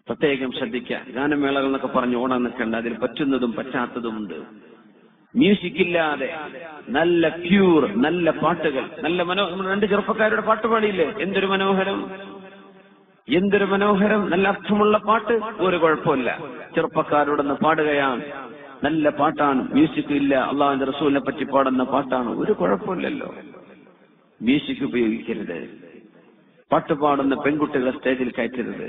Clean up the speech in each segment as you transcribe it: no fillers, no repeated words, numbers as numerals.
പ്രത്യേകം ശ്രദ്ധിക്കുക. ഗാനമേളകൾ എന്നൊക്കെ പറഞ്ഞ് ഓടാൻ നിൽക്കേണ്ട, അതിൽ പറ്റുന്നതും പറ്റാത്തതുമുണ്ട്. മ്യൂസിക് ഇല്ലാതെ നല്ല പ്യൂർ നല്ല പാട്ടുകൾ, നല്ല രണ്ട് ചെറുപ്പക്കാരുടെ പാട്ട് പാടിയില്ലേ, എന്തൊരു മനോഹരം, എന്തൊരു മനോഹരം, നല്ല അർത്ഥമുള്ള പാട്ട്, ഒരു കുഴപ്പമില്ല. ചെറുപ്പക്കാരോടൊന്ന് പാടുകയാണ്, നല്ല പാട്ടാണ്, മ്യൂസിക് ഇല്ല, അള്ളാഹുവിന്റെ റസൂലിനെ പറ്റി പാടുന്ന പാട്ടാണ്, ഒരു കുഴപ്പമില്ലല്ലോ. മ്യൂസിക് ഉപയോഗിക്കരുത്, പാട്ട് പാടുന്ന പെൺകുട്ടികളെ സ്റ്റേജിൽ കയറ്റരുത്.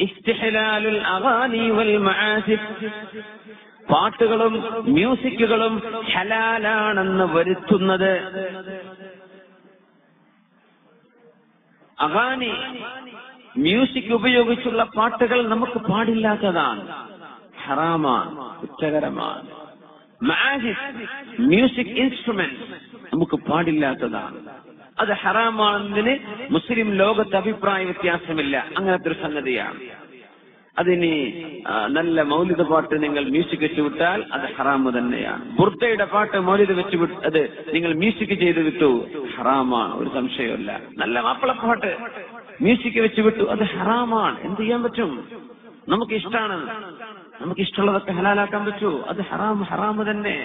ഇസ്തിഹ്ലാലുൽ അഗാനി വൽ മആസിഫ്, പാട്ടുകളും മ്യൂസിക്കുകളും ഹലാലാണെന്ന് വരുത്തുന്നത്. അഗാനി മ്യൂസിക് ഉപയോഗിച്ചുള്ള പാട്ടുകൾ നമുക്ക് പാടില്ലാത്തതാണ്, ഹറാമാണ്, കുറ്റകരമാണ്. മആസിഫ് മ്യൂസിക് ഇൻസ്ട്രുമെന്റ് നമുക്ക് പാടില്ലാത്തതാണ്, അത് ഹറാമാണെന്നതിന് മുസ്ലിം ലോകത്ത് അഭിപ്രായ വ്യത്യാസമില്ല. അങ്ങനത്തെ ഒരു സംഗതിയാണ്. അതിന് നല്ല മൗലിദ് പാട്ട് നിങ്ങൾ മ്യൂസിക് വെച്ച് വിട്ടാൽ അത് ഹറാമ് തന്നെയാണ്. ബുർദയുടെ പാട്ട് മൗലിദ് വെച്ച് അത് നിങ്ങൾ മ്യൂസിക് ചെയ്ത് വിട്ടു, ഹറാമാണ്, ഒരു സംശയമില്ല. നല്ല മാപ്പിളപ്പാട്ട് മ്യൂസിക് വെച്ച് വിട്ടു, അത് ഹറാമാണ്. എന്ത് ചെയ്യാൻ പറ്റും? നമുക്ക് ഇഷ്ടമാണ്, നമുക്ക് ഇഷ്ടമുള്ളതൊക്കെ ഹലാലാക്കാൻ പറ്റൂ, അത് ഹറാമ് തന്നെ.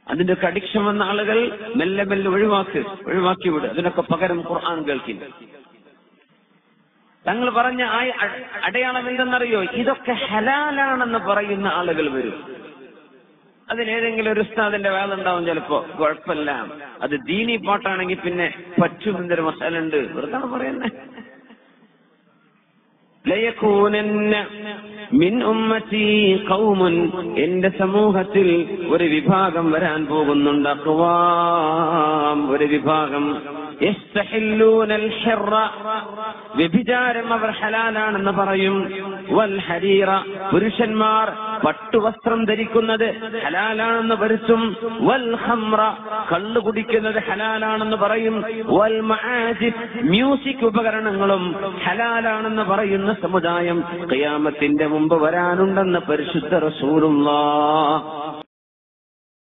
അതിന്റെ ഒക്കെ അഡിക്ഷൻ വന്ന ആളുകൾ മെല്ലെ മെല്ലെ ഒഴിവാക്കി വിടും. അതിനൊക്കെ പകരം ഖുർആൻ കേൾക്കില്ല. തങ്ങൾ പറഞ്ഞ ആ അടയാളം എന്തെന്നറിയോ? ഇതൊക്കെ ഹലാലാണെന്ന് പറയുന്ന ആളുകൾ വരും. അതിനേതെങ്കിലും ഒരു ഉസ്താദിന്റെ വേദുണ്ടാവും, ചിലപ്പോ കുഴപ്പമില്ല. അത് ദീനി പാട്ടാണെങ്കിൽ പിന്നെ പറ്റുമെന്നൊരു മസാല ഉണ്ട്, വെറുതെ പറയുന്നേ. ലയകൂനന്ന മിൻ ഉമ്മത്തി ഖൗമുൻ, എന്റെ സമൂഹത്തിൽ ഒരു വിഭാഗം വരാൻ പോകുന്നുണ്ട്. അഖ്വാം, ഒരു വിഭാഗം. യസ്തഹില്ലൂനൽ ഹിറ, വ്യഭിചാരം അവർ ഹലാലാണെന്ന് പറയും. വൽ ഹരീറ, പുരുഷന്മാർ പട്ടുവസ്ത്രം ധരിക്കുന്നത് ഹലാലാണെന്ന് വരുത്തും. വൽ ഖംറ, കള്ളു കുടിക്കുന്നത് ഹലാലാണെന്ന് പറയും. വൽ മആസിഫ്, മ്യൂസിക് ഉപകരണങ്ങളും ഹലാലാണെന്ന് പറയുന്ന സമുദായം ഖിയാമത്തിന്റെ മുമ്പ് വരാനുണ്ടെന്ന് പരിശുദ്ധ റസൂലുള്ളാഹ്